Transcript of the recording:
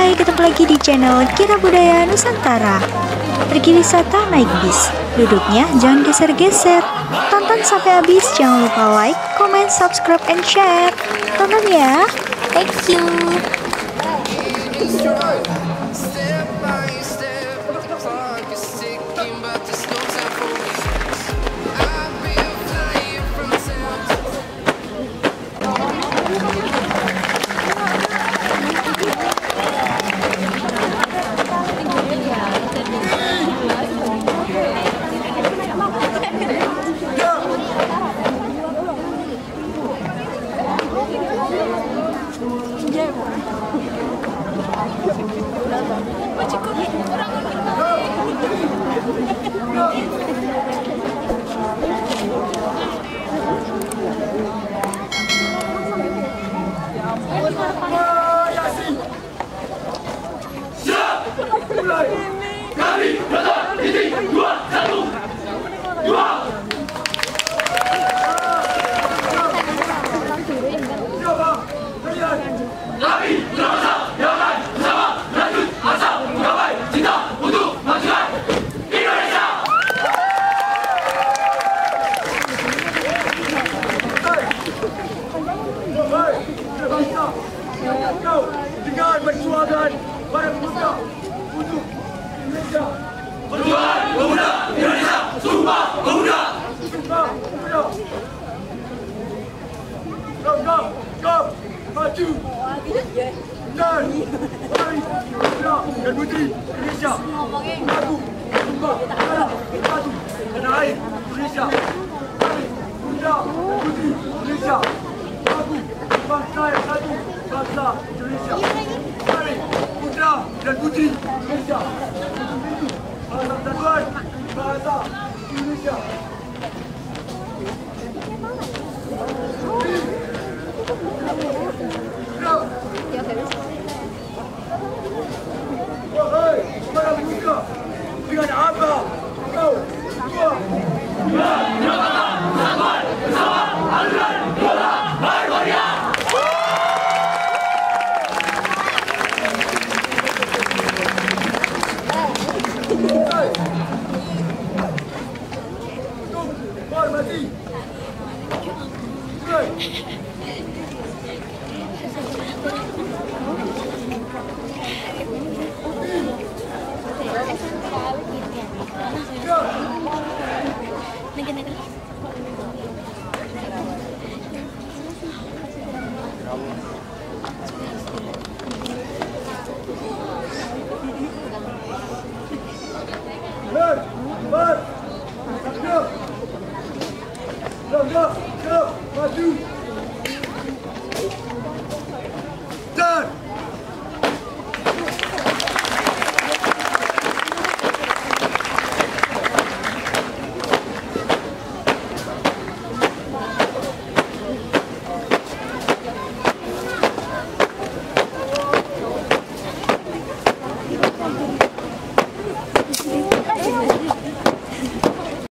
Hai, ketemu lagi di channel Kirab Budaya Nusantara. Pergi wisata naik bis, duduknya jangan geser-geser. Tonton sampai habis, jangan lupa like, comment, subscribe, and share. Tonton ya. Thank you. Dengan perjuangan para pemuda untuk Indonesia. Perjuangan pemuda Indonesia, Sumpah Pemuda. Sumpah Pemuda. Gam, maju. Dan mari putra dan putri Indonesia. Aku Sumpah Pemuda, maju tanah air Indonesia. Mari putra dan putri Indonesia. Aku bangsa yang satu, bangsa Indonesia. Mari putra dan putri Indonesia. Bahasa Persatuan, bahasa Indonesia. Wahai para pemuda, dengan apa kau kuat? Menyatakan persatuan bersama aliran bola Budaya. Hormati. Maju.